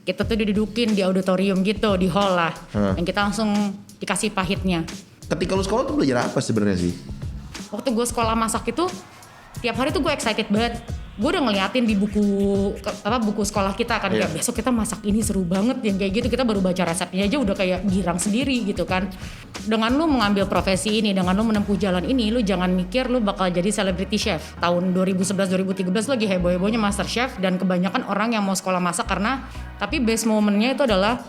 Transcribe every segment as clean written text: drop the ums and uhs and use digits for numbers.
Kita tuh didudukin di auditorium gitu, di hall lah. Dan kita langsung dikasih pahitnya. Ketika lu sekolah tuh belajar apa sebenarnya sih? Waktu gue sekolah masak itu, tiap hari tuh gue excited banget. Gue udah ngeliatin di buku sekolah kita kan, kayak besok kita masak ini seru banget yang kayak gitu. Kita baru baca resepnya aja udah kayak girang sendiri gitu kan. Dengan lu mengambil profesi ini, dengan lu menempuh jalan ini, lu jangan mikir lu bakal jadi celebrity chef. Tahun 2011-2013 lagi heboh-hebohnya Master Chef dan kebanyakan orang yang mau sekolah masak karena, tapi best momennya itu adalah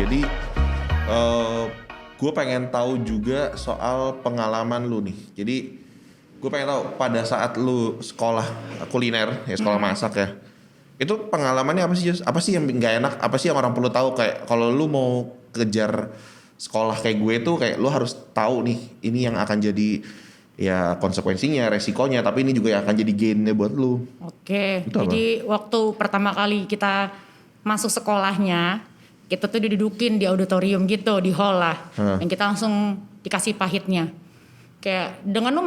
Jadi gue pengen tahu juga soal pengalaman lu nih. Jadi gue pengen tahu pada saat lu sekolah kuliner, ya sekolah masak ya, itu pengalamannya apa sih Jus? Apa sih yang nggak enak? Apa sih yang orang perlu tahu? Kayak kalau lu mau kejar sekolah kayak gue tuh kayak lu harus tahu nih, ini yang akan jadi ya konsekuensinya, resikonya, tapi ini juga yang akan jadi gainnya buat lu. Oke, jadi waktu pertama kali kita masuk sekolahnya, kita tuh didudukin di auditorium gitu, di hall lah. Dan kita langsung dikasih pahitnya. Kayak dengan lu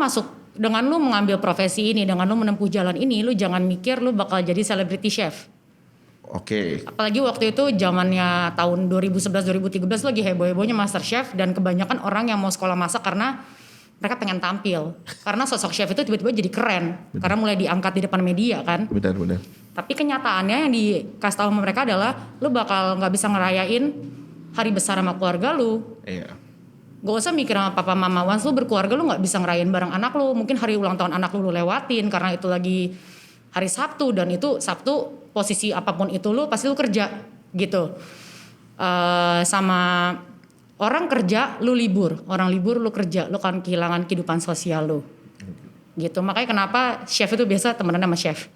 mengambil profesi ini, dengan lu menempuh jalan ini, lu jangan mikir lu bakal jadi celebrity chef. Oke. Apalagi waktu itu zamannya tahun 2011-2013 lagi heboh-hebohnya Master Chef dan kebanyakan orang yang mau sekolah masak karena mereka pengen tampil. Karena sosok chef itu tiba-tiba jadi keren. Bener. Karena mulai diangkat di depan media kan. Benar. Tapi kenyataannya yang dikasih tahu sama mereka adalah lu bakal nggak bisa ngerayain hari besar sama keluarga lu. Iya. Gak usah mikir sama papa mama, once lu berkeluarga lu nggak bisa ngerayain bareng anak lu. Mungkin hari ulang tahun anak lu lewatin karena itu lagi hari Sabtu dan itu Sabtu posisi apapun itu lu pasti lu kerja gitu. Sama orang kerja lu libur, orang libur lu kerja, lu kan kehilangan kehidupan sosial lu. Gitu. Makanya kenapa chef itu biasa temenan sama chef.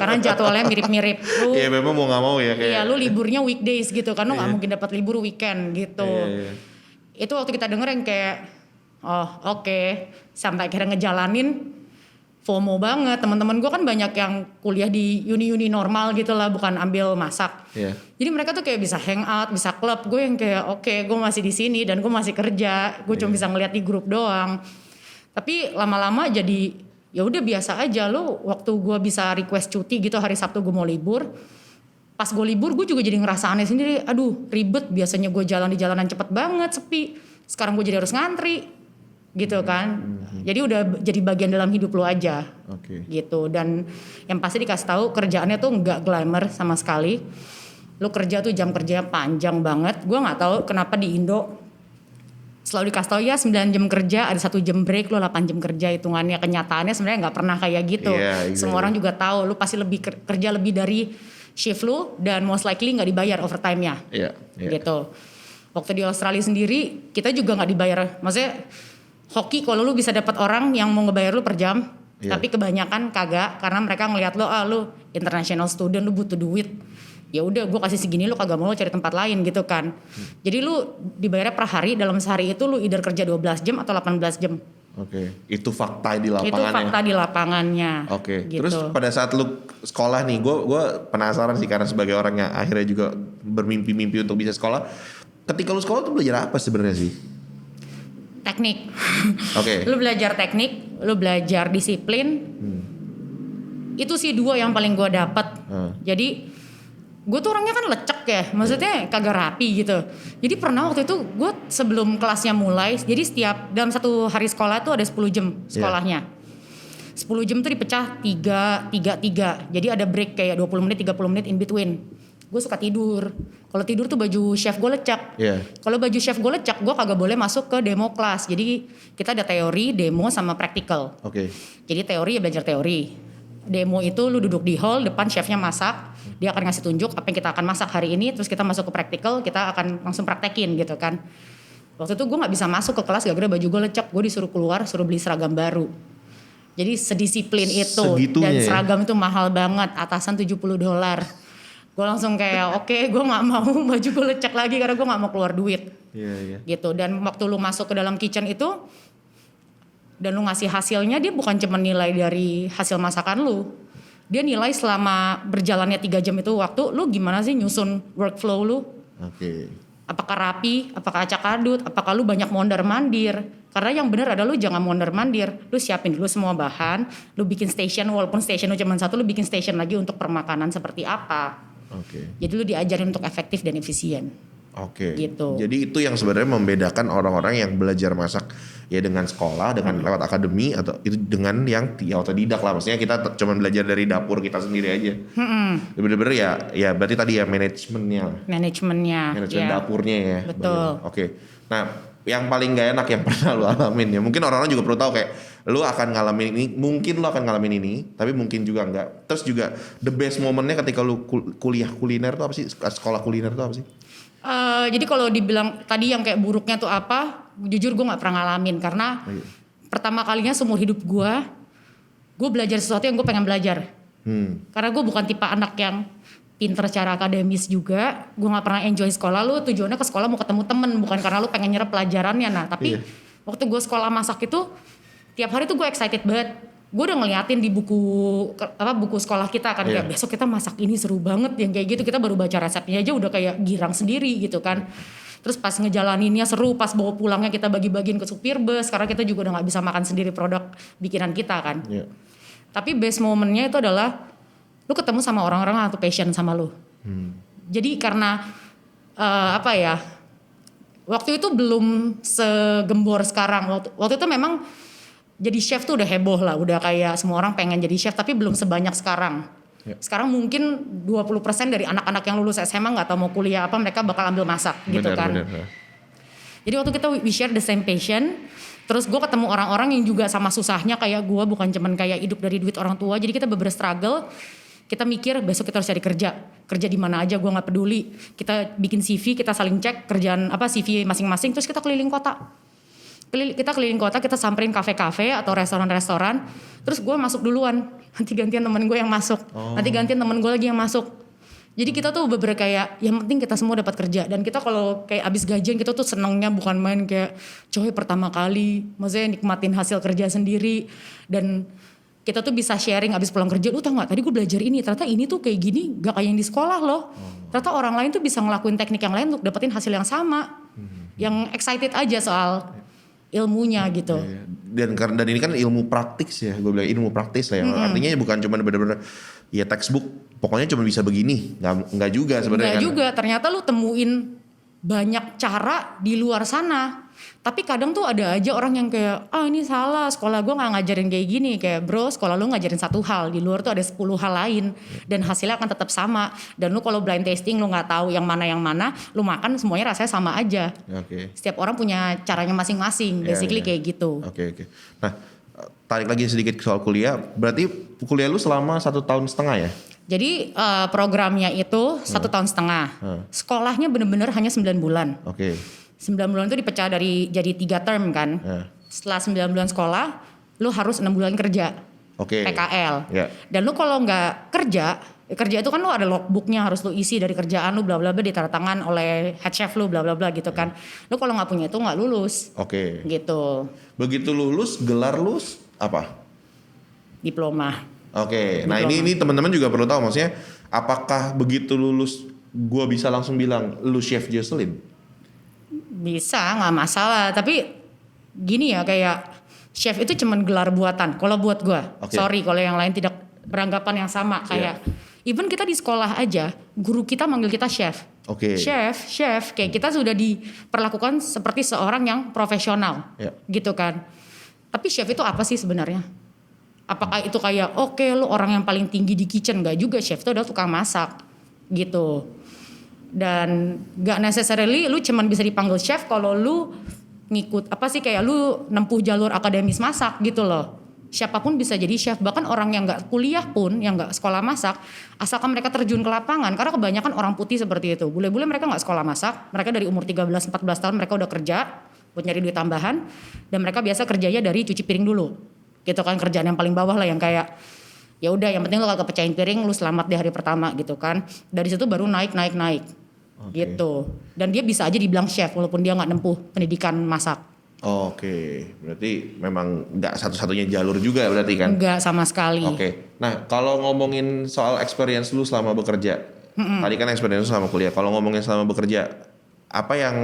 Karena jadwalnya mirip-mirip. Iya memang mau nggak mau ya kayak. Iya lu liburnya weekdays gitu kan, lu nggak mungkin dapat libur weekend gitu. Iya. Itu waktu kita denger yang kayak oke. Sampai akhirnya ngejalanin FOMO banget. Teman-teman gue kan banyak yang kuliah di uni-uni normal gitu lah, bukan ambil masak. Yeah. Jadi mereka tuh kayak bisa hangout, bisa klub. Gue yang kayak oke, gue masih di sini dan gue masih kerja. Gue cuma bisa ngeliat di grup doang. Tapi lama-lama jadi ya udah biasa aja lo. Waktu gue bisa request cuti gitu hari Sabtu gue mau libur. Pas gue libur gue juga jadi ngerasa aneh sendiri. Aduh ribet, biasanya gue jalan di jalanan cepet banget, sepi. Sekarang gue jadi harus ngantri. Gitu kan. Jadi udah jadi bagian dalam hidup lo aja. Gitu. Dan yang pasti dikasih tahu kerjaannya tuh nggak glamour sama sekali. Lo kerja tuh jam kerjanya panjang banget. Gue nggak tahu kenapa di Indo selalu dikasih tahu ya 9 jam kerja, ada 1 jam break, lo 8 jam kerja. Hitungannya kenyataannya sebenarnya nggak pernah kayak gitu. Exactly. Semua orang juga tahu lo pasti lebih kerja lebih dari shift lo dan most likely nggak dibayar overtime-nya. Gitu. Waktu di Australia sendiri kita juga nggak dibayar. Maksudnya hoki kalau lu bisa dapat orang yang mau ngebayar lu per jam, tapi kebanyakan kagak karena mereka ngelihat lo lu international student, lu butuh duit. Ya udah gue kasih segini, lu kagak mau cari tempat lain gitu kan. Jadi lu dibayarnya per hari, dalam sehari itu lu either kerja 12 jam atau 18 jam. Itu fakta di lapangannya. Itu fakta di lapangannya. Gitu. Terus pada saat lu sekolah nih, gue penasaran sih karena sebagai orang yang akhirnya juga bermimpi-mimpi untuk bisa sekolah. Ketika lu sekolah tuh belajar apa sebenarnya sih? Teknik. Lu belajar teknik, lu belajar disiplin. Itu sih 2 yang paling gue dapat. Jadi gue tuh orangnya kan lecek ya, maksudnya kagak rapi gitu. Jadi pernah waktu itu gue sebelum kelasnya mulai, jadi setiap dalam 1 hari sekolah tuh ada 10 jam sekolahnya. 10 jam tuh dipecah 3. Jadi ada break kayak 20 menit, 30 menit in between. Gue suka tidur. Kalau tidur tuh baju chef gue lecak. Kalau baju chef gue lecak, gue kagak boleh masuk ke demo kelas. Jadi kita ada teori, demo sama praktikal. Jadi teori ya belajar teori. Demo itu lu duduk di hall, depan chefnya masak. Dia akan ngasih tunjuk apa yang kita akan masak hari ini. Terus kita masuk ke praktikal, kita akan langsung praktekin gitu kan. Waktu itu gue gak bisa masuk ke kelas gara-gara baju gue lecak. Gue disuruh keluar, suruh beli seragam baru. Jadi sedisiplin itu. Segitunya, dan seragam itu mahal banget, atasan $70. Gue langsung kayak oke, gue gak mau baju gue lecek lagi karena gue gak mau keluar duit. Gitu. Dan waktu lu masuk ke dalam kitchen itu, dan lu ngasih hasilnya, dia bukan cuma nilai dari hasil masakan lu. Dia nilai selama berjalannya 3 jam itu waktu, lu gimana sih nyusun workflow lu. Oke. Apakah rapi, apakah acak adut, apakah lu banyak mondar-mandir. Karena yang benar adalah lu jangan mondar-mandir. Lu siapin dulu semua bahan, lu bikin station, walaupun station lu cuma 1, lu bikin station lagi untuk permakanan seperti apa. Oke. Jadi lu diajarin untuk efektif dan efisien. Oke. Gitu. Jadi itu yang sebenarnya membedakan orang-orang yang belajar masak ya dengan sekolah, dengan lewat akademi, atau itu dengan yang ya otodidak lah. Maksudnya kita cuma belajar dari dapur kita sendiri aja. Bener-bener ya berarti tadi ya manajemen ya. dapurnya ya. Betul. Oke. Nah, yang paling gak enak yang pernah lu alamin ya. Mungkin orang-orang juga perlu tahu kayak lu akan ngalamin ini, mungkin lu akan ngalamin ini, tapi mungkin juga enggak. Terus juga the best momennya ketika lu kuliah kuliner tuh apa sih? Sekolah kuliner tuh apa sih? Jadi kalau dibilang tadi yang kayak buruknya tuh apa, jujur gue nggak pernah ngalamin karena pertama kalinya seumur hidup gue belajar sesuatu yang gue pengen belajar. Karena gue bukan tipe anak yang pinter secara akademis juga, gue nggak pernah enjoy sekolah. Lu tujuannya ke sekolah mau ketemu temen, bukan karena lu pengen nyerap pelajarannya. Nah tapi waktu gue sekolah masak itu tiap hari tuh gue excited banget. Gue udah ngeliatin di buku sekolah kita kan kayak besok kita masak ini seru banget yang kayak gitu, kita baru baca resepnya aja udah kayak girang sendiri gitu kan. Terus pas ngejalaninnya seru, pas bawa pulangnya kita bagi-bagiin ke supir bus karena kita juga udah nggak bisa makan sendiri produk bikinan kita kan. Tapi best momennya itu adalah lu ketemu sama orang-orang atau passion sama lu. Jadi karena waktu itu belum segembor sekarang. Waktu itu memang jadi chef tuh udah heboh lah, udah kayak semua orang pengen jadi chef, tapi belum sebanyak sekarang. Sekarang mungkin 20% dari anak-anak yang lulus SMA nggak tahu mau kuliah apa, mereka bakal ambil masak gitu kan. Jadi waktu kita we share the same passion, terus gue ketemu orang-orang yang juga sama susahnya kayak gue, bukan cuman kayak hidup dari duit orang tua. Jadi kita bener struggle, kita mikir besok kita harus cari kerja di mana aja, gue nggak peduli. Kita bikin CV, kita saling cek kerjaan apa CV masing-masing, terus kita keliling kota. Kita samperin kafe-kafe atau restoran-restoran, terus gue masuk duluan, nanti gantian temen gue yang masuk, nanti gantian temen gue lagi yang masuk. Jadi kita tuh bener kayak yang penting kita semua dapat kerja, dan kita kalau kayak abis gajian kita tuh senengnya bukan main kayak coy pertama kali, maksudnya nikmatin hasil kerja sendiri, dan kita tuh bisa sharing abis pulang kerja, lu tau gak tadi gue belajar ini, ternyata ini tuh kayak gini gak kayak yang di sekolah loh. Ternyata orang lain tuh bisa ngelakuin teknik yang lain untuk dapetin hasil yang sama, yang excited aja soal ilmunya gitu. Dan ini kan ilmu praktis ya, gue bilang ilmu praktis lah ya. Artinya bukan cuma bener-bener ya textbook, pokoknya cuma bisa begini, nggak juga sebenarnya. Nggak juga, ternyata lu temuin banyak cara di luar sana. Tapi kadang tuh ada aja orang yang kayak, ini salah, sekolah gue gak ngajarin kayak gini. Kayak bro, sekolah lu ngajarin satu hal, di luar tuh ada 10 hal lain. Dan hasilnya akan tetap sama. Dan lu kalau blind tasting lu gak tahu yang mana, lu makan semuanya rasanya sama aja. Setiap orang punya caranya masing-masing, basically kayak gitu. Oke. Nah, tarik lagi sedikit soal kuliah, berarti kuliah lu selama 1,5 tahun ya? Jadi programnya itu 1,5 tahun. Sekolahnya bener-bener hanya 9 bulan. 9 bulan itu dipecah jadi 3 term kan. Setelah 9 bulan sekolah, lu harus 6 bulan kerja. PKL. Dan lu kalau nggak kerja itu kan lu ada logbooknya harus lu isi dari kerjaan lu bla bla bla, ditanda tangan oleh head chef lu bla bla bla gitu kan. Lu kalau nggak punya itu nggak lulus. Gitu. Begitu lulus, gelar lu apa? Diploma. Nah ini teman-teman juga perlu tahu, maksudnya apakah begitu lulus gua bisa langsung bilang lu chef Jocelyn? Bisa, nggak masalah. Tapi gini ya, kayak chef itu cuman gelar buatan. Kalau buat gue, sorry kalau yang lain tidak beranggapan yang sama. Kayak even kita di sekolah aja, guru kita manggil kita chef. Chef, kayak kita sudah diperlakukan seperti seorang yang profesional, gitu kan. Tapi chef itu apa sih sebenarnya? Apakah itu kayak lu orang yang paling tinggi di kitchen? Nggak juga, chef itu adalah tukang masak, gitu. Dan gak necessarily lu cuman bisa dipanggil chef kalau lu ngikut kayak lu nempuh jalur akademis masak gitu loh. Siapapun bisa jadi chef, bahkan orang yang gak kuliah pun, yang gak sekolah masak, asalkan mereka terjun ke lapangan. Karena kebanyakan orang putih seperti itu, bule-bule mereka gak sekolah masak, mereka dari umur 13-14 tahun mereka udah kerja buat nyari duit tambahan, dan mereka biasa kerjanya dari cuci piring dulu gitu kan, kerjaan yang paling bawah lah, yang kayak ya udah yang penting lu kagak pecahin piring, lu selamat di hari pertama gitu kan. Dari situ baru naik gitu. Dan dia bisa aja dibilang chef walaupun dia nggak nempuh pendidikan masak. Oke, berarti memang nggak satu-satunya jalur juga berarti kan? Enggak sama sekali. Oke, nah kalau ngomongin soal experience lu selama bekerja, tadi kan experience lu selama kuliah. Kalau ngomongin selama bekerja, apa yang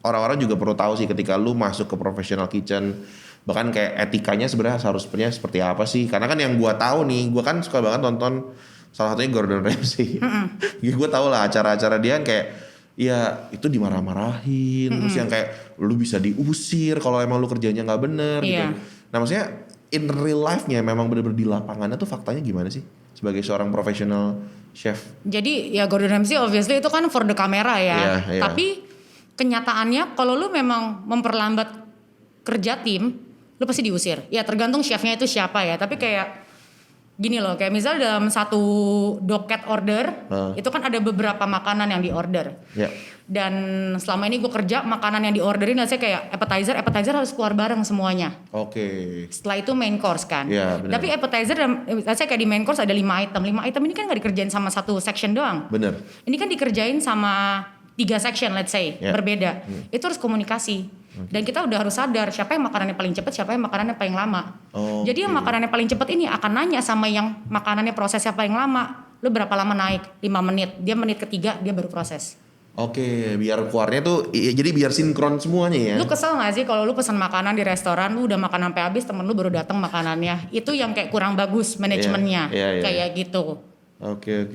orang-orang juga perlu tahu sih ketika lu masuk ke professional kitchen, bahkan kayak etikanya sebenarnya seharusnya seperti apa sih? Karena kan yang gua tahu nih, gua kan suka banget nonton salah satunya Gordon Ramsay. Gue tahu lah acara-acara dia kan kayak ya itu dimarah-marahin, terus yang kayak lu bisa diusir kalau emang lu kerjanya nggak bener gitu. Iya. Nah maksudnya in real life-nya memang bener-bener di lapangannya tuh faktanya gimana sih sebagai seorang profesional chef? Jadi ya Gordon Ramsay obviously itu kan for the camera ya. Iya, iya. Tapi kenyataannya kalau lu memang memperlambat kerja tim, lu pasti diusir. Ya tergantung chefnya itu siapa ya. Tapi kayak gini loh, kayak misal dalam satu docket order, itu kan ada beberapa makanan yang diorder. Ya. Dan selama ini gue kerja, makanan yang diorderin saya kayak appetizer harus keluar bareng semuanya. Oke. Setelah itu main course kan. Iya, benar. Tapi appetizer, saya kayak di main course ada 5 item. 5 item ini kan gak dikerjain sama satu section doang. Bener. Ini kan dikerjain sama 3 section let's say, Ya. berbeda. Itu harus komunikasi. Dan kita udah harus sadar siapa yang makanannya paling cepat, siapa yang makanannya paling lama. Jadi yang makanannya paling cepat ini akan nanya sama yang makanannya prosesnya paling lama. Lu berapa lama naik? 5 menit. Dia menit ketiga dia baru proses. Oke, biar keluarnya tuh jadi biar sinkron semuanya ya. Lu kesel gak sih kalau lu pesan makanan di restoran, lu udah makan sampai habis, temen lu baru datang makanannya. Itu yang kayak kurang bagus manajemennya. Iya, iya. Kayak gitu. Oke.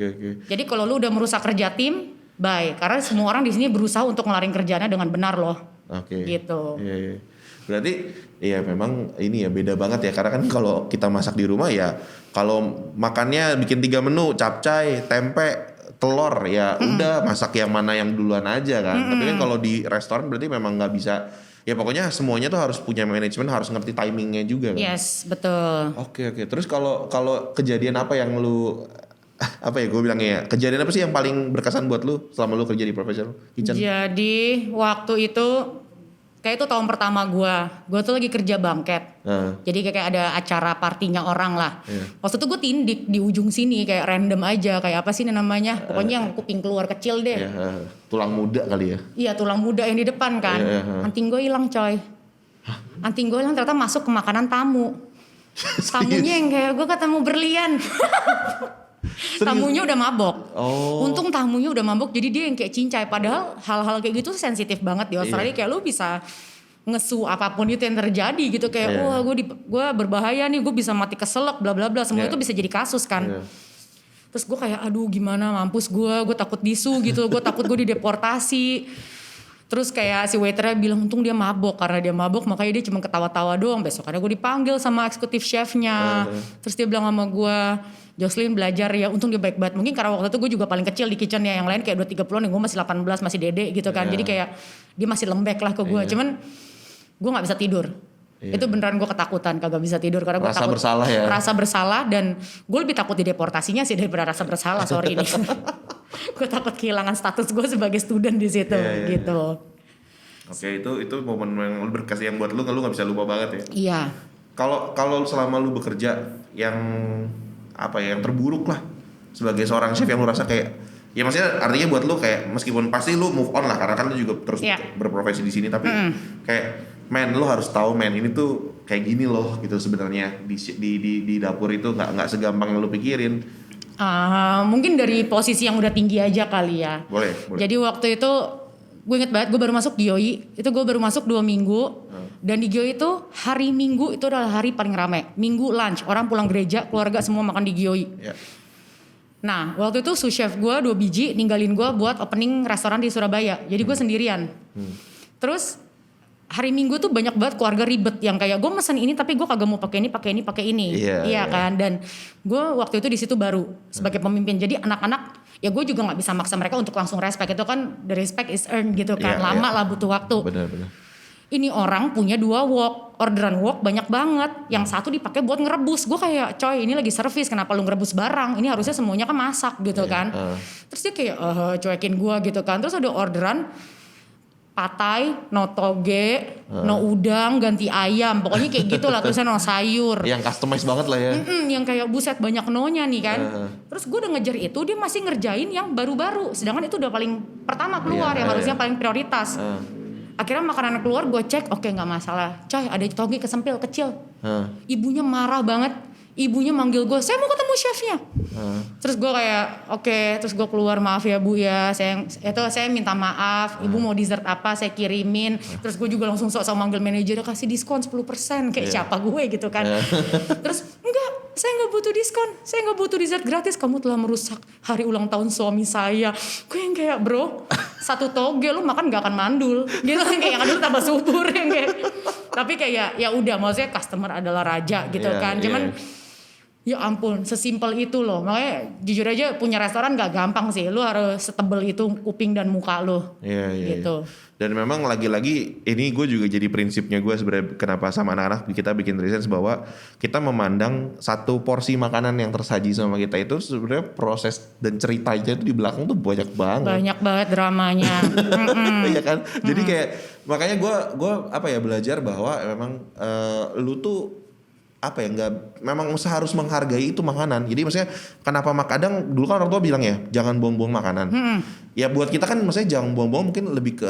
Jadi kalau lu udah merusak kerja tim, bye. Karena semua orang di sini berusaha untuk ngelarin kerjanya dengan benar loh. Oke. Gitu. Iya. Berarti ya memang ini ya beda banget ya karena kan kalau kita masak di rumah ya kalau makannya bikin 3 menu capcay, tempe, telur ya udah masak yang mana yang duluan aja kan. Tapi kan kalau di restoran berarti memang nggak bisa ya pokoknya semuanya tuh harus punya manajemen, harus ngerti timingnya juga kan. Yes, betul. Oke. Terus kalau kejadian apa yang lu apa ya gue bilangnya ya kejadian apa sih yang paling berkesan buat lu selama lu kerja di professional kitchen? Jadi waktu itu kayak itu tahun pertama gue tuh lagi kerja bangket. Jadi kayak ada acara partinya orang lah. Waktu itu gue tindik di ujung sini kayak random aja kayak apa sih namanya? Pokoknya yang kuping keluar kecil deh. Tulang muda kali ya? Iya tulang muda yang di depan kan. Anting gue hilang coy. Anting gue hilang ternyata masuk ke makanan tamu. Tamunya yang kayak gue ketemu berlian. Tamunya udah mabok. Untung tamunya udah mabok jadi dia yang kayak cincai. Padahal hal-hal kayak gitu sensitif banget di Australia. Kayak lu bisa ngesu apapun itu yang terjadi gitu. Kayak wah gue berbahaya nih, gue bisa mati keselak bla bla bla. Semua itu bisa jadi kasus kan. Terus gue kayak aduh gimana mampus gue takut disu gitu. Gue takut gue dideportasi. Terus kayak si waiternya bilang untung dia mabok. Karena dia mabok makanya dia cuma ketawa-tawa doang. Besokannya gue dipanggil sama eksekutif chefnya. Terus dia bilang sama gue, Jocelyn belajar ya, untung dia baik banget. Mungkin karena waktu itu gue juga paling kecil di kitchennya. Yang lain kayak 2-30an, gue masih 18, masih dede gitu kan. Jadi kayak dia masih lembek lah ke gue. Cuman gue gak bisa tidur. Itu beneran gue ketakutan kagak bisa tidur. Karena gue takut bersalah ya? Rasa bersalah dan gue lebih takut dideportasinya sih daripada rasa bersalah, sorry nih. Gue takut kehilangan status gue sebagai student di situ gitu. Oke, itu momen yang berkesan yang buat lu gak bisa lupa banget ya. Iya. Kalau selama lu bekerja yang apa ya yang terburuk lah sebagai seorang chef yang lu rasa kayak ya maksudnya artinya buat lu kayak meskipun pasti lu move on lah karena kan lu juga terus berprofesi di sini tapi kayak lu harus tahu ini tuh kayak gini loh gitu sebenarnya di dapur itu nggak segampang yang lu pikirin. Mungkin dari posisi yang udah tinggi aja kali ya. Boleh. Jadi waktu itu gue inget banget gue baru masuk Gioi, itu gue baru masuk 2 minggu. Dan di Gioi itu hari Minggu itu adalah hari paling ramai. Minggu lunch, orang pulang gereja, keluarga semua makan di Gioi. Nah waktu itu sous chef gue 2 biji ninggalin gue buat opening restoran di Surabaya. Jadi gue sendirian. Terus hari Minggu tuh banyak banget keluarga ribet yang kayak gue mesen ini tapi gue kagak mau pakai ini. Iya kan. Dan gue waktu itu di situ baru sebagai pemimpin. Jadi anak-anak ya gue juga nggak bisa maksa mereka untuk langsung respect. Itu kan the respect is earned gitu kan. Lama lah butuh waktu. Benar. Ini orang punya 2 wok, orderan wok banyak banget. Yang satu dipakai buat ngerebus. Gue kayak coy ini lagi servis, kenapa lu ngerebus barang? Ini harusnya semuanya kan masak gitu kan. Terus dia kayak cuekin gue gitu kan. Terus ada orderan patai, no toge, no udang, ganti ayam. Pokoknya kayak gitu lah, terusnya no sayur. Yang customize banget lah ya. Yang kayak buset banyak no-nya nih kan. Terus gue udah ngejar itu, dia masih ngerjain yang baru-baru. Sedangkan itu udah paling pertama keluar, yang harusnya paling prioritas. Akhirnya makanan keluar gue cek, oke nggak masalah. Coy ada toge kesempil kecil. Ibunya marah banget. Ibunya manggil gue, saya mau ketemu chefnya. Terus gue kayak oke, terus gue keluar, maaf ya Bu ya, saya minta maaf. Ibu mau dessert apa saya kirimin. Terus gue juga langsung sok-sok manggil manajer, kasih diskon 10%, kayak siapa gue gitu kan. Terus enggak, saya nggak butuh diskon, saya nggak butuh dessert gratis. Kamu telah merusak hari ulang tahun suami saya. Gue yang kayak bro, satu toge lu makan nggak akan mandul. Gitu kan, kayak yang ada tambah subur yang kayak. Tapi kayak ya udah, maksudnya customer adalah raja gitu kan. Cuman ya ampun, sesimpel itu loh. Makanya jujur aja punya restoran gak gampang sih. Lu harus setebel itu kuping dan muka lu. Iya. Gitu. Dan memang lagi-lagi ini gue juga jadi prinsipnya gue sebenarnya, kenapa sama anak-anak kita bikin research bahwa kita memandang satu porsi makanan yang tersaji sama kita itu sebenarnya proses dan ceritanya itu di belakang tuh banyak banget. Banyak banget dramanya. Iya kan? Jadi kayak makanya gue belajar bahwa memang lu tuh nggak, memang harus menghargai itu makanan. Jadi maksudnya kenapa kadang dulu kan orang tua bilang ya jangan buang-buang makanan. Ya buat kita kan maksudnya jangan buang-buang mungkin lebih ke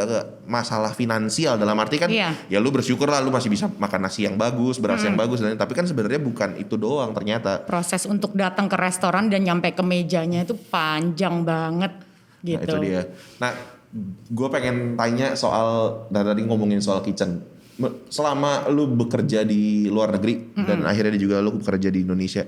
masalah finansial, dalam arti kan ya lu bersyukur lah lu masih bisa makan nasi yang bagus, beras yang bagus, dan tapi kan sebenarnya bukan itu doang ternyata. Proses untuk datang ke restoran dan nyampe ke mejanya itu panjang banget gitu. Nah itu dia. Nah gue pengen tanya soal, tadi ngomongin soal kitchen. Selama lu bekerja di luar negeri dan akhirnya juga lu bekerja di Indonesia,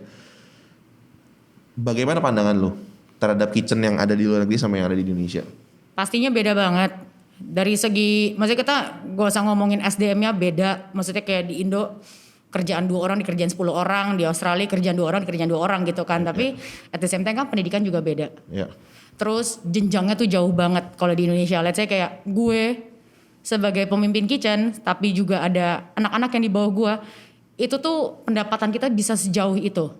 bagaimana pandangan lu terhadap kitchen yang ada di luar negeri sama yang ada di Indonesia? Pastinya beda banget. Dari segi, maksudnya kita gak usah ngomongin SDM-nya beda. Maksudnya kayak di Indo kerjaan 2 orang dikerjain 10 orang, di Australia kerjaan 2 orang dikerjain 2 orang gitu kan. Tapi at the same time kan pendidikan juga beda. Terus jenjangnya tuh jauh banget kalau di Indonesia. Let's say kayak gue sebagai pemimpin kitchen, tapi juga ada anak-anak yang di bawah gue, itu tuh pendapatan kita bisa sejauh itu.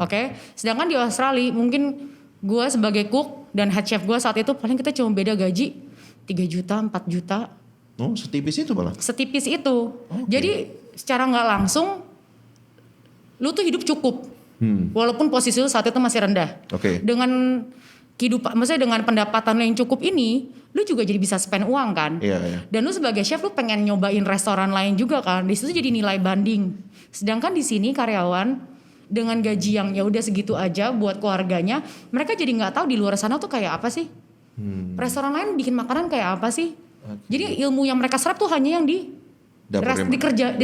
Oke? Sedangkan di Australia mungkin gue sebagai cook dan head chef gue saat itu paling kita cuma beda gaji 3 juta, 4 juta. Oh setipis itu malah? Setipis itu. Jadi secara gak langsung lu tuh hidup cukup. Walaupun posisi lu saat itu masih rendah. Dengan kehidupan, maksudnya dengan pendapatan yang cukup ini, lu juga jadi bisa spend uang kan. Dan lu sebagai chef lu pengen nyobain restoran lain juga kan. Di situ jadi nilai banding. Sedangkan di sini karyawan dengan gaji yang ya udah segitu aja buat keluarganya, mereka jadi nggak tahu di luar sana tuh kayak apa sih. Restoran lain bikin makanan kayak apa sih. Jadi ilmu yang mereka serap tuh hanya yang di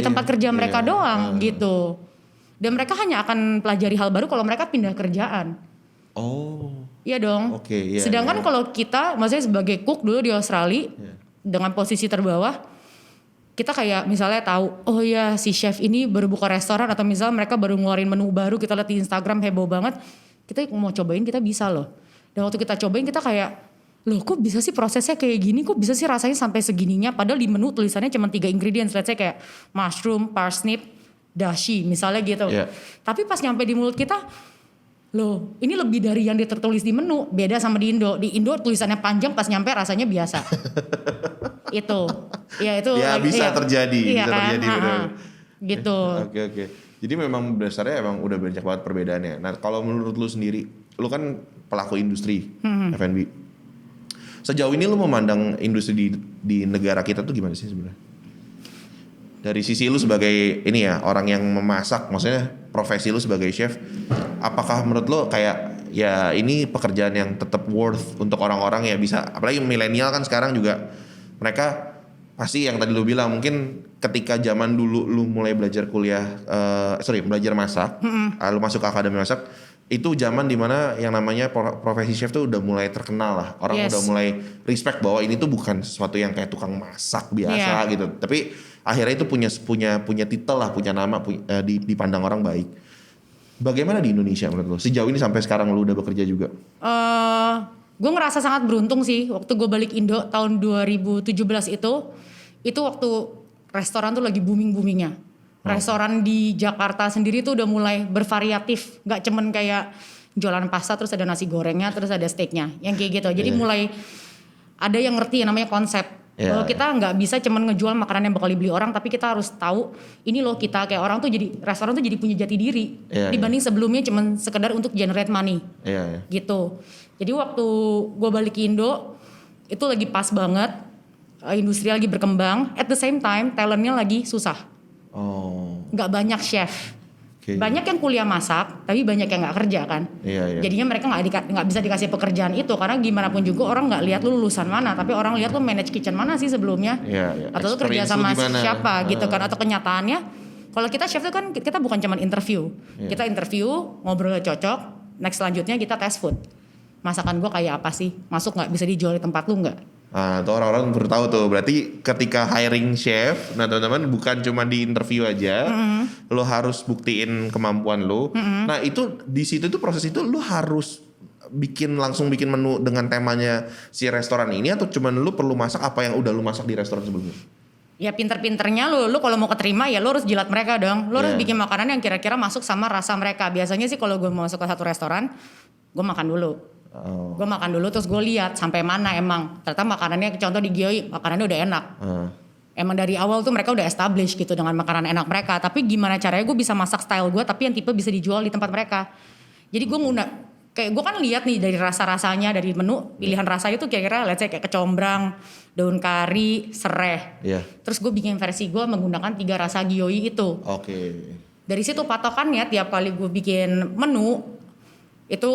tempat kerja mereka doang gitu. Dan mereka hanya akan pelajari hal baru kalau mereka pindah kerjaan. Iya dong. Sedangkan kalau kita, maksudnya sebagai cook dulu di Australia, dengan posisi terbawah, kita kayak misalnya tahu, oh ya si chef ini baru buka restoran, atau misalnya mereka baru ngeluarin menu baru, kita lihat di Instagram heboh banget, kita mau cobain kita bisa loh. Dan waktu kita cobain kita kayak, loh kok bisa sih prosesnya kayak gini, kok bisa sih rasanya sampai segininya, padahal di menu tulisannya cuma 3 ingredients, let's say kayak mushroom, parsnip, dashi misalnya gitu. Tapi pas nyampe di mulut kita, loh ini lebih dari yang tertulis di menu. Beda sama di Indo. Di Indo tulisannya panjang, pas nyampe rasanya biasa. Itu bisa terjadi. Gitu. Oke. Jadi memang dasarnya emang udah banyak banget perbedaannya. Nah kalau menurut lu sendiri, lu kan pelaku industri F&B. Sejauh ini lu memandang industri di negara kita tuh gimana sih sebenarnya? Dari sisi lu sebagai ini ya, orang yang memasak, maksudnya profesi lu sebagai chef, apakah menurut lu kayak ya ini pekerjaan yang tetap worth untuk orang-orang ya bisa, apalagi milenial kan sekarang juga mereka pasti yang tadi lu bilang, mungkin ketika zaman dulu lu mulai belajar belajar masak, lu masuk ke akademi masak, itu zaman dimana yang namanya profesi chef tuh udah mulai terkenal lah, orang udah mulai respect bahwa ini tuh bukan sesuatu yang kayak tukang masak biasa gitu, tapi akhirnya itu punya titel lah, punya nama, dipandang orang baik. Bagaimana di Indonesia menurut lo? Sejauh ini sampai sekarang lo udah bekerja juga? Gue ngerasa sangat beruntung sih. Waktu gue balik Indo tahun 2017 itu waktu restoran tuh lagi booming-boomingnya. Restoran di Jakarta sendiri tuh udah mulai bervariatif. Gak cuman kayak jualan pasta terus ada nasi gorengnya terus ada steaknya. Yang kayak gitu. Jadi mulai ada yang ngerti yang namanya konsep. Bahwa kita nggak bisa cuman ngejual makanan yang bakal dibeli orang, tapi kita harus tahu ini loh kita kayak orang tuh jadi restoran tuh jadi punya jati diri dibanding sebelumnya cuman sekedar untuk generate money gitu. Jadi waktu gue balik ke Indo itu lagi pas banget industri lagi berkembang, at the same time talentnya lagi susah. Oh. Nggak banyak chef. Oke. Banyak yang kuliah masak, tapi banyak yang nggak kerja kan. Iya. Jadinya mereka nggak bisa dikasih pekerjaan itu karena gimana pun juga orang nggak lihat lu lulusan mana, tapi orang lihat lu manage kitchen mana sih sebelumnya, Iya. atau lu kerja sama siapa gitu kan. Atau kenyataannya, kalau kita chef itu kan kita bukan cuma interview, kita interview ngobrol cocok, next selanjutnya kita test food. Masakan gue kayak apa sih, masuk nggak, bisa dijual di tempat lu nggak? Nah, itu orang-orang baru tahu tuh. Berarti ketika hiring chef, nah teman-teman bukan cuma di interview aja, lo harus buktiin kemampuan lo. Nah itu di situ tuh proses itu lo harus langsung bikin menu dengan temanya si restoran ini, atau cuman lo perlu masak apa yang udah lo masak di restoran sebelumnya? Ya pinter-pinternya lu kalau mau keterima ya lu harus jilat mereka dong. Lu harus bikin makanan yang kira-kira masuk sama rasa mereka. Biasanya sih kalau gue mau masuk ke satu restoran, gue makan dulu. Gue makan dulu terus gue lihat sampai mana emang ternyata makanannya, contoh di Gioi makanannya udah enak. Emang dari awal tuh mereka udah establish gitu dengan makanan enak mereka. Tapi gimana caranya gue bisa masak style gue tapi yang tipe bisa dijual di tempat mereka. Jadi gue kayak gue kan lihat nih dari rasa-rasanya, dari menu pilihan rasanya tuh kira-kira let's say kayak kecombrang, daun kari, sereh. Terus gue bikin versi gue menggunakan 3 rasa Gioi itu. Dari situ patokannya tiap kali gue bikin menu itu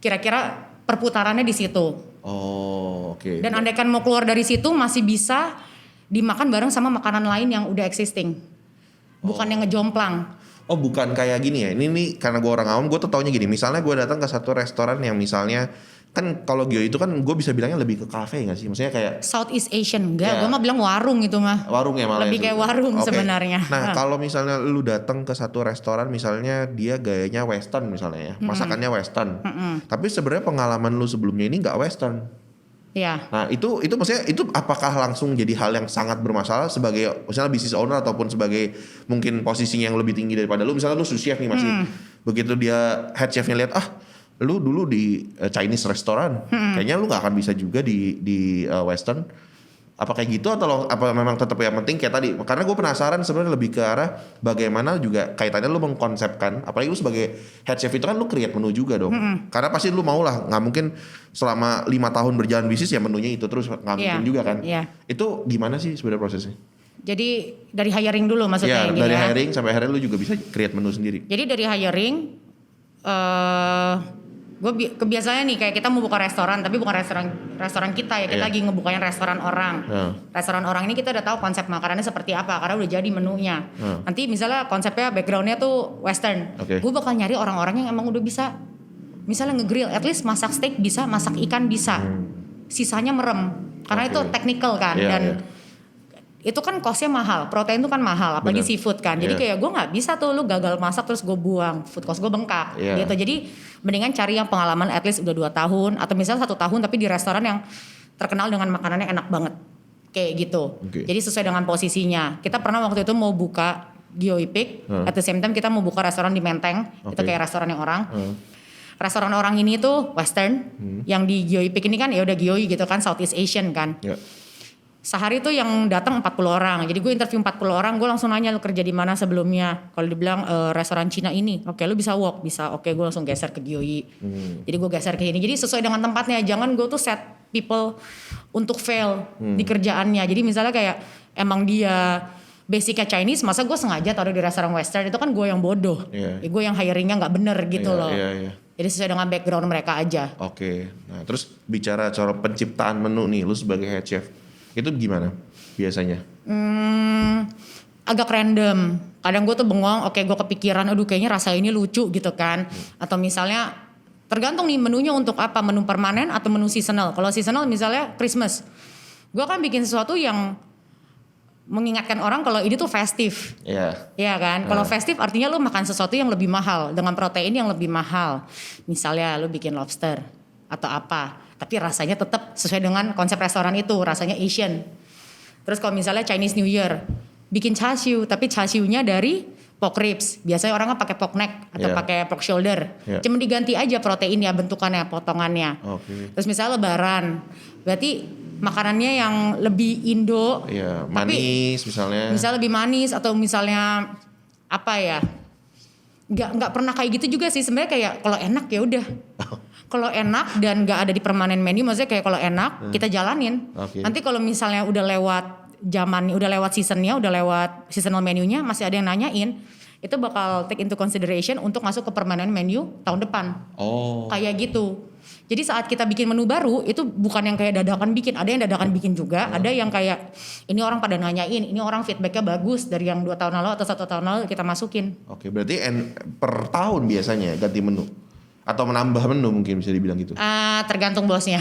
kira-kira perputarannya di situ. Dan andaikan mau keluar dari situ masih bisa dimakan bareng sama makanan lain yang udah existing. Bukan yang ngejomplang. Oh bukan kayak gini ya, ini karena gue orang awam, gue tuh taunya gini, misalnya gue datang ke satu restoran yang misalnya, kan kalau Gioi itu kan gue bisa bilangnya lebih ke cafe gak sih? Maksudnya kayak Southeast Asian, enggak, gue mah bilang warung itu mah. Warung ya malah. Lebih kayak warung sebenarnya. Nah kalau misalnya lu datang ke satu restoran, misalnya dia gayanya western misalnya ya, masakannya western. Tapi sebenarnya pengalaman lu sebelumnya ini gak western. Nah itu maksudnya itu apakah langsung jadi hal yang sangat bermasalah sebagai misalnya business owner ataupun sebagai mungkin posisinya yang lebih tinggi daripada lu, misalnya lu sous chef nih masih begitu dia head chefnya lihat lu dulu di Chinese restoran kayaknya lu nggak akan bisa juga di western, apa kayak gitu atau apa memang tetap yang penting kayak tadi, karena gue penasaran sebenarnya lebih ke arah bagaimana juga kaitannya lu mengkonsepkan, apalagi lu sebagai head chef itu kan lu create menu juga dong, karena pasti lu mau lah, nggak mungkin selama 5 tahun berjalan bisnis ya menunya itu terus, nggak mungkin juga kan. Itu gimana sih sebenarnya prosesnya? Jadi dari hiring dulu maksudnya. Dari hiring sampai akhirnya lu juga bisa create menu sendiri. Jadi dari hiring gue kebiasaannya nih kayak kita mau buka restoran tapi bukan restoran kita ya, kita lagi ngebukain restoran orang. Restoran orang ini kita udah tahu konsep makanannya seperti apa karena udah jadi menunya. Nanti misalnya konsepnya backgroundnya tuh western, gue bakal nyari orang-orang yang emang udah bisa misalnya ngegrill, at least masak steak bisa, masak ikan bisa, sisanya merem karena itu technical kan. Dan itu kan costnya mahal, protein itu kan mahal, apalagi seafood kan. Jadi kayak gue nggak bisa tuh lu gagal masak terus gue buang, food cost gue bengkak gitu. Jadi mendingan cari yang pengalaman at least udah 2 tahun atau misalnya 1 tahun tapi di restoran yang terkenal dengan makanannya enak banget kayak gitu. Jadi sesuai dengan posisinya. Kita pernah waktu itu mau buka Gioi Peak, at the same time kita mau buka restoran di Menteng, itu kayak restoran yang orang. Restoran orang ini tuh western, yang di Gioi Peak ini kan ya udah Gioi gitu kan, Southeast Asian kan. Sehari tuh yang datang 40 orang. Jadi gue interview 40 orang, gue langsung nanya lu kerja di mana sebelumnya. Kalau dibilang restoran Cina ini, oke lu bisa walk, bisa. Oke gue langsung geser ke Gioi. Jadi gue geser ke sini. Jadi sesuai dengan tempatnya. Jangan gue tuh set people untuk fail di kerjaannya. Jadi misalnya kayak emang dia basicnya Chinese, masa gue sengaja taruh di restoran western, itu kan gue yang bodoh. Gue yang hiringnya nggak bener gitu loh. Jadi sesuai dengan background mereka aja. Nah terus bicara cara penciptaan menu nih, lu sebagai head chef itu gimana biasanya? Agak random. Kadang gue tuh bengong, gue kepikiran, aduh kayaknya rasa ini lucu gitu kan. Atau misalnya tergantung nih menunya untuk apa, menu permanen atau menu seasonal. Kalau seasonal misalnya Christmas, gue akan bikin sesuatu yang mengingatkan orang kalau ini tuh festif. Iya kan? Kalau festif artinya lu makan sesuatu yang lebih mahal dengan protein yang lebih mahal. Misalnya lu bikin lobster atau apa. Tapi rasanya tetap sesuai dengan konsep restoran itu, rasanya Asian. Terus kalau misalnya Chinese New Year, bikin char siu, tapi char siu-nya dari pork ribs. Biasanya orang kan pakai pork neck atau pakai pork shoulder. Cuma diganti aja proteinnya, bentukannya, potongannya. Terus misalnya Lebaran, berarti makanannya yang lebih Indo. Manis misalnya. Misalnya lebih manis atau misalnya apa ya? Nggak pernah kayak gitu juga sih sebenarnya, kayak kalau enak ya udah. Kalau enak dan nggak ada di permanen menu, maksudnya kayak kalau enak kita jalanin. Nanti kalau misalnya udah lewat zaman, udah lewat seasonnya, udah lewat seasonal menunya, masih ada yang nanyain, itu bakal take into consideration untuk masuk ke permanen menu tahun depan. Kayak gitu. Jadi saat kita bikin menu baru itu bukan yang kayak dadakan bikin, ada yang dadakan bikin juga, ada yang kayak ini orang pada nanyain, ini orang feedbacknya bagus dari yang 2 tahun lalu atau 1 tahun lalu kita masukin. Oke, berarti per tahun biasanya ganti menu atau menambah menu mungkin bisa dibilang gitu. Tergantung bosnya.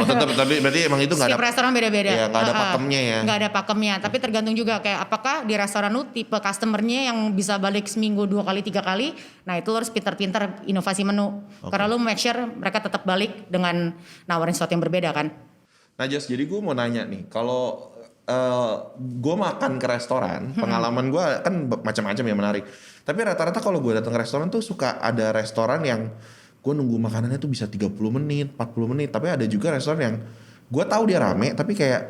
Tetap tapi berarti emang itu nggak ada. Setiap restoran beda-beda. Ya nggak ada pakemnya ya. Nggak ada pakemnya, tapi tergantung juga kayak apakah di restoran lu tipe customernya yang bisa balik seminggu 2 kali 3 kali. Nah itu lu harus pintar-pintar inovasi menu. Karena lu make sure mereka tetap balik dengan nawarin sesuatu yang berbeda kan. Nah Jas, jadi gue mau nanya nih, kalau gue makan ke restoran, pengalaman gue kan macam-macam ya menarik. Tapi rata-rata kalau gue datang ke restoran tuh suka ada restoran yang gue nunggu makanannya tuh bisa 30 menit, 40 menit. Tapi ada juga restoran yang gue tahu dia rame, tapi kayak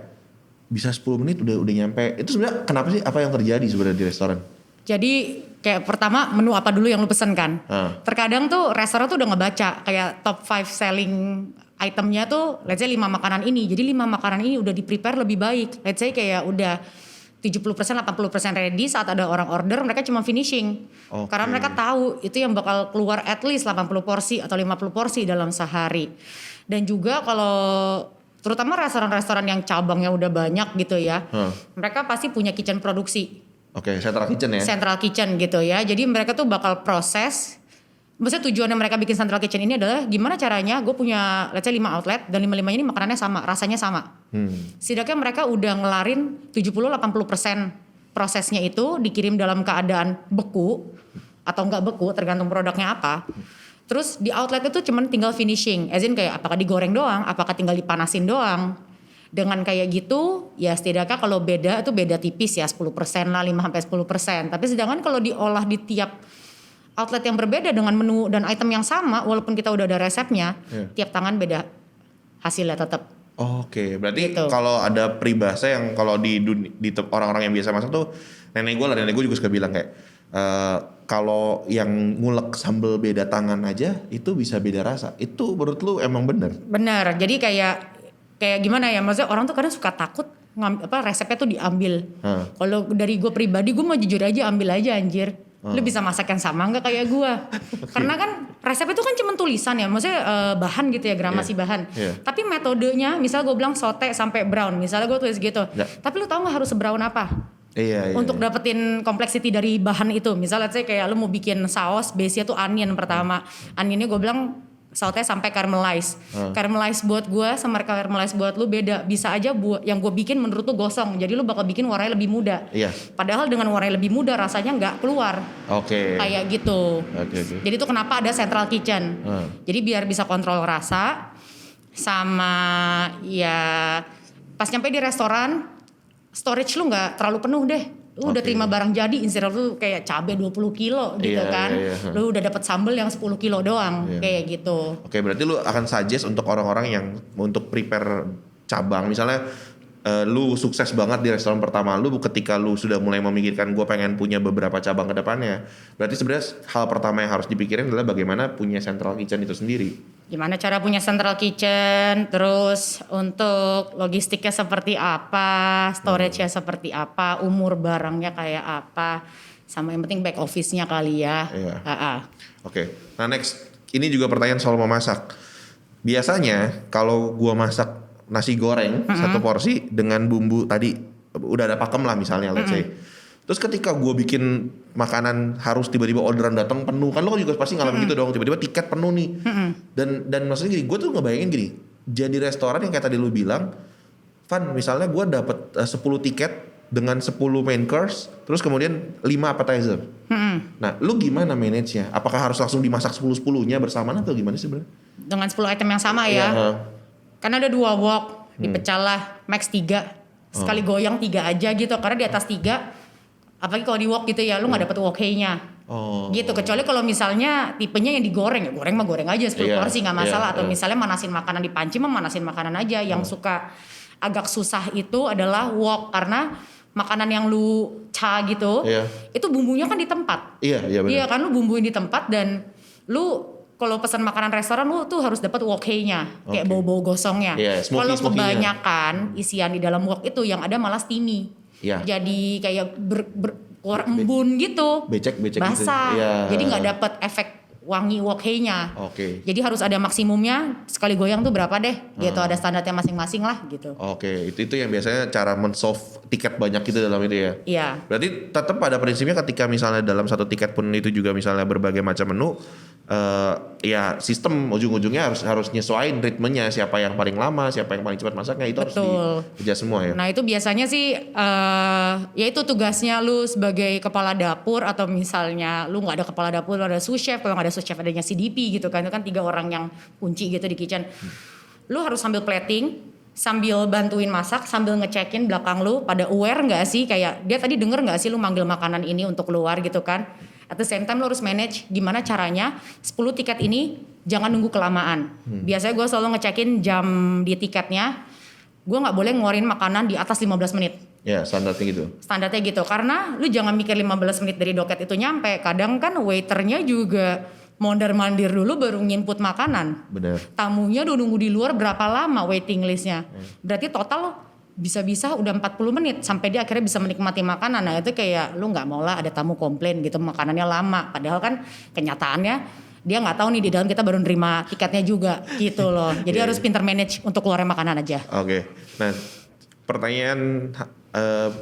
bisa 10 menit udah nyampe. Itu sebenarnya kenapa sih? Apa yang terjadi sebenarnya di restoran? Jadi kayak pertama menu apa dulu yang lu pesen kan. Terkadang tuh restoran tuh udah ngebaca kayak top 5 selling itemnya tuh let's say 5 makanan ini. Jadi 5 makanan ini udah di prepare lebih baik. Let's say kayak udah 70% 80% ready, saat ada orang order mereka cuma finishing. Karena mereka tahu itu yang bakal keluar at least 80 porsi atau 50 porsi dalam sehari. Dan juga kalau terutama restoran-restoran yang cabangnya udah banyak gitu ya. Mereka pasti punya kitchen produksi. Central kitchen ya. Central kitchen gitu ya. Jadi mereka tuh bakal proses. Maksudnya tujuannya mereka bikin central kitchen ini adalah gimana caranya gue punya let's say 5 outlet dan 5-5-nya ini makanannya sama, rasanya sama. Setidaknya mereka udah ngelarin 70-80% prosesnya itu dikirim dalam keadaan beku atau enggak beku tergantung produknya apa. Terus di outlet itu cuman tinggal finishing, as in kayak apakah digoreng doang, apakah tinggal dipanasin doang. Dengan kayak gitu ya setidaknya kalau beda itu beda tipis ya 10% lah 5-10%. Tapi sedangkan kalau diolah di tiap outlet yang berbeda dengan menu dan item yang sama walaupun kita udah ada resepnya, tiap tangan beda hasilnya tetap. Berarti gitu. Kalau ada peribahasa yang kalau di orang-orang yang biasa masak tuh nenek gue juga suka bilang kayak kalau yang ngulek sambal beda tangan aja itu bisa beda rasa. Itu menurut lu emang bener? Bener. Jadi kayak gimana ya? Maksudnya orang tuh kadang suka takut resepnya tuh diambil. Kalau dari gue pribadi gue mau jujur aja ambil aja anjir. Lu bisa masak yang sama nggak kayak gue? Karena kan resep itu kan cuma tulisan ya, maksudnya bahan gitu ya, gramasi bahan. Tapi metodenya, misal gue bilang sote sampai brown, misalnya gue tulis gitu. Tapi lu tahu nggak harus sebrown apa? Untuk dapetin complexity dari bahan itu. Misalnya let's say kayak lu mau bikin saus, base-nya tuh onion pertama. Onionnya gue bilang sausnya sampai caramelize. Caramelize buat gue sama caramelize buat lu beda. Bisa aja buat yang gue bikin menurut lu gosong. Jadi lu bakal bikin warnanya lebih muda. Padahal dengan warnanya lebih muda rasanya nggak keluar. Kayak gitu. Jadi itu kenapa ada central kitchen. Jadi biar bisa kontrol rasa sama ya pas nyampe di restoran storage lu nggak terlalu penuh deh. Lu udah terima barang jadi, instead of lu kayak cabai 20 kilo gitu kan. Lu udah dapat sambal yang 10 kilo doang, kayak gitu. Berarti lu akan suggest untuk orang-orang yang untuk prepare cabang. Misalnya lu sukses banget di restoran pertama lu, ketika lu sudah mulai memikirkan gue pengen punya beberapa cabang ke depannya. Berarti sebenarnya hal pertama yang harus dipikirin adalah bagaimana punya central kitchen itu sendiri. Gimana cara punya central kitchen, terus untuk logistiknya seperti apa, storage-nya seperti apa, umur barangnya kayak apa, sama yang penting back office-nya kali ya. Nah next, ini juga pertanyaan soal memasak. Biasanya kalau gua masak nasi goreng satu porsi dengan bumbu tadi udah ada pakem lah misalnya let's say. Terus ketika gue bikin makanan harus tiba-tiba orderan datang penuh, kan lo kan juga pasti ngalamin gitu dong, tiba-tiba tiket penuh nih. Dan maksudnya gini, gue tuh ngebayangin gini, jadi restoran yang kayak tadi lu bilang, Van misalnya gue dapet 10 tiket dengan 10 main course, terus kemudian 5 appetizer. Nah lu gimana manage-nya? Apakah harus langsung dimasak 10-10-nya bersamaan atau gimana sih sebenarnya? Dengan 10 item yang sama ya. Karena ada 2 wok, dipecah lah, max 3. Sekali goyang 3 aja gitu, karena di atas 3 apalagi kalau di wok gitu ya lu nggak dapet wok-nya gitu, kecuali kalau misalnya tipenya yang digoreng ya goreng mah goreng aja 10 porsi nggak masalah, atau misalnya manasin makanan di panci mah manasin makanan aja. Yang suka agak susah itu adalah wok, karena makanan yang lu gitu itu bumbunya kan di tempat. Iya kan lu bumbuin di tempat dan lu kalau pesan makanan restoran lu tuh harus dapat wok nya, kayak bau-bau gosongnya. Iya, Kalau smoky-nya. kebanyakan isian di dalam wok itu yang ada malah steamy. Iya. Jadi kayak keluar embun gitu. Becek-becek gitu. Basah. Iya. Jadi nggak dapat efek wangi wok nya. Oke. Jadi harus ada maksimumnya, sekali goyang tuh berapa deh, gitu ada standarnya masing-masing lah gitu. Oke, itu yang biasanya cara men-solve tiket banyak gitu dalam itu ya. Iya. Berarti tetap pada prinsipnya ketika misalnya dalam satu tiket pun itu juga misalnya berbagai macam menu, ya sistem ujung-ujungnya harus nyesuaiin ritmenya, siapa yang paling lama, siapa yang paling cepat masaknya itu Betul. harus dikerja semua ya. Nah itu biasanya sih ya itu tugasnya lu sebagai kepala dapur, atau misalnya lu nggak ada kepala dapur, lu ada sous chef. Kalau nggak ada sous chef adanya CDP gitu kan, itu kan 3 orang yang kunci gitu di kitchen. Lu harus sambil plating, sambil bantuin masak, sambil ngecekin belakang lu pada aware nggak sih, kayak dia tadi denger nggak sih lu manggil makanan ini untuk keluar gitu kan. At the same time lu harus manage gimana caranya 10 tiket ini jangan nunggu kelamaan. Biasanya gue selalu ngecekin jam di tiketnya, gue nggak boleh ngeluarin makanan di atas 15 menit. Ya standarnya gitu. Standarnya gitu, karena lu jangan mikir 15 menit dari doket itu nyampe. Kadang kan waiternya juga mondar-mandir dulu baru nginput makanan. Benar. Tamunya udah nunggu di luar berapa lama waiting listnya. Berarti total bisa-bisa udah 40 menit sampai dia akhirnya bisa menikmati makanan. Nah itu kayak lu gak mau lah ada tamu komplain gitu makanannya lama. Padahal kan kenyataannya dia gak tahu nih di dalam kita baru nerima tiketnya juga gitu loh. Jadi harus pinter manage untuk keluarnya makanan aja. Oke. Nah pertanyaan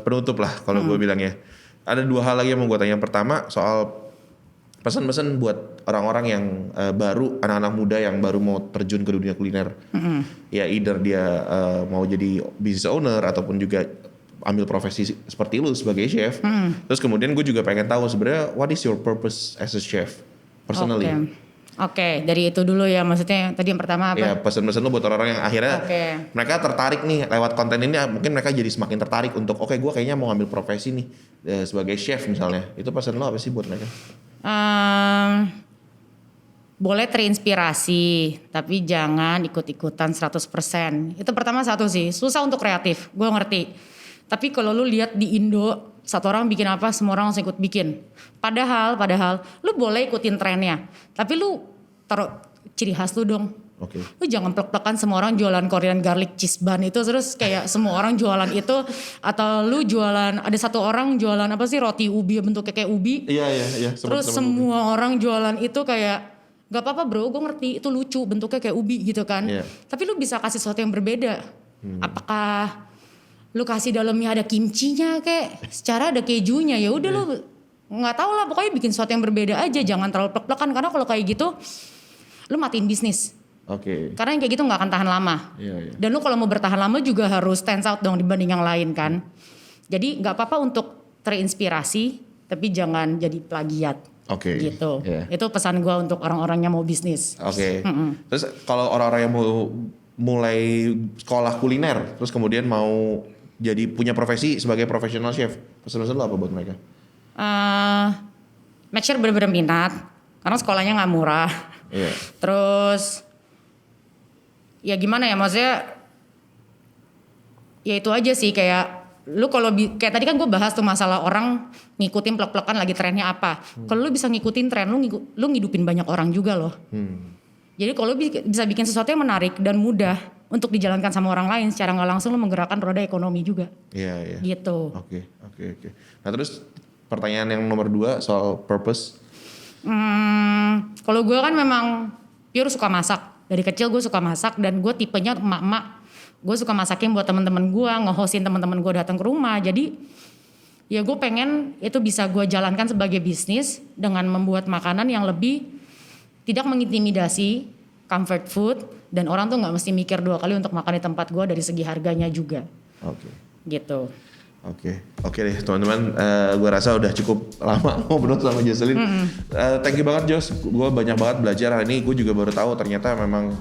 penutup lah kalau gue bilangnya. Ada 2 hal lagi yang mau gue tanya. Yang pertama soal pesan-pesan buat orang-orang yang baru, anak-anak muda yang baru mau terjun ke dunia kuliner. Ya either dia mau jadi business owner ataupun juga ambil profesi seperti lu sebagai chef. Terus kemudian gue juga pengen tahu sebenarnya what is your purpose as a chef personally? Oke, dari itu dulu ya, maksudnya tadi yang pertama apa? Ya pesan-pesan lu buat orang-orang yang akhirnya mereka tertarik nih lewat konten ini, mungkin mereka jadi semakin tertarik untuk oke, gue kayaknya mau ngambil profesi nih sebagai chef misalnya. Itu pesan lu apa sih buat mereka? Boleh terinspirasi, tapi jangan ikut-ikutan 100%. Itu pertama satu sih, susah untuk kreatif, gue ngerti. Tapi kalau lu lihat di Indo, satu orang bikin apa, semua orang langsung ikut bikin. Padahal, lu boleh ikutin trennya, tapi lu taruh ciri khas lu dong. Oke. Lu jangan plek-plekan semua orang jualan Korean garlic cheese bun itu, terus kayak semua orang jualan itu, atau lu jualan, ada satu orang jualan apa sih, roti ubi bentuknya kayak ubi. Iya. Terus semua orang jualan itu kayak, gak apa-apa bro, gue ngerti itu lucu bentuknya kayak ubi gitu kan. Tapi lu bisa kasih sesuatu yang berbeda. Apakah lu kasih dalamnya ada kimchinya kayak, secara ada kejunya, ya udah lu nggak tahu lah, pokoknya bikin sesuatu yang berbeda aja, jangan terlalu plek-plekan, karena kalau kayak gitu lu matiin bisnis. Karena yang kayak gitu nggak akan tahan lama. Dan lu kalau mau bertahan lama juga harus stand out dong dibanding yang lain kan. Jadi nggak apa-apa untuk terinspirasi, tapi jangan jadi plagiat. Gitu. Itu pesan gue untuk orang-orang yang mau bisnis. Terus kalau orang-orang yang mau mulai sekolah kuliner, terus kemudian mau jadi punya profesi sebagai profesional chef, pesan-pesan lo apa buat mereka? Make sure bener-bener minat, karena sekolahnya nggak murah. Terus ya gimana ya, maksudnya ya itu aja sih, kayak lu kalau kayak tadi kan gue bahas tuh masalah orang ngikutin plek-plekan lagi trennya apa. Kalau lu bisa ngikutin tren, lu ngidupin banyak orang juga loh. Jadi kalau bisa bikin sesuatu yang menarik dan mudah untuk dijalankan sama orang lain, secara nggak langsung lu menggerakkan roda ekonomi juga. Gitu. Oke. Nah terus pertanyaan yang nomor 2 soal purpose. Kalau gue kan memang pure suka masak. Dari kecil gue suka masak, dan gue tipenya emak-emak. Gue suka masakin buat teman-teman gue, nge-hostin teman-teman gue datang ke rumah. Jadi ya gue pengen itu bisa gue jalankan sebagai bisnis dengan membuat makanan yang lebih tidak mengintimidasi, comfort food, dan orang tuh nggak mesti mikir 2 kali untuk makan di tempat gue dari segi harganya juga. Gitu. Oke deh teman-teman, gue rasa udah cukup lama ngobrol sama Jocelyn. Thank you banget Jos, gue banyak banget belajar hari ini. Gue juga baru tahu ternyata memang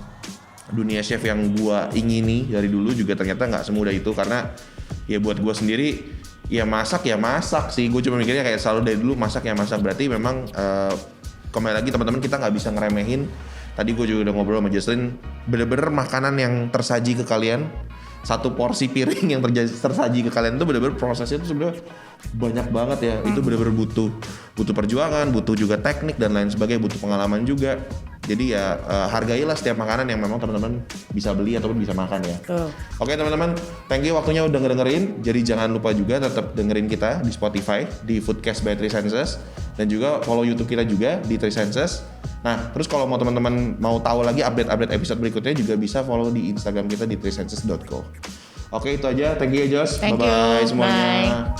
dunia chef yang gue ingini dari dulu juga ternyata nggak semudah itu. Karena ya buat gue sendiri ya masak sih. Gue cuma mikirnya kayak selalu dari dulu masak. Berarti memang kembali lagi teman-teman, kita nggak bisa ngeremehin. Tadi gue juga udah ngobrol sama Jocelyn, bener-bener makanan yang tersaji ke kalian, satu porsi piring yang tersaji ke kalian itu bener-bener prosesnya itu sebenarnya banyak banget ya. Itu bener-bener butuh perjuangan, butuh juga teknik dan lain sebagainya, butuh pengalaman juga. Jadi ya hargailah setiap makanan yang memang teman-teman bisa beli ataupun bisa makan ya. Oke teman-teman, thank you waktunya udah dengerin. Jadi jangan lupa juga tetap dengerin kita di Spotify, di Foodcast by Three Senses, dan juga follow YouTube kita juga di Three Senses. Nah, terus kalau mau teman-teman mau tahu lagi update-update episode berikutnya juga bisa follow di Instagram kita di threesenses.co. Oke, itu aja. Thank you ya Jos. Thank Bye-bye you. semuanya. Bye.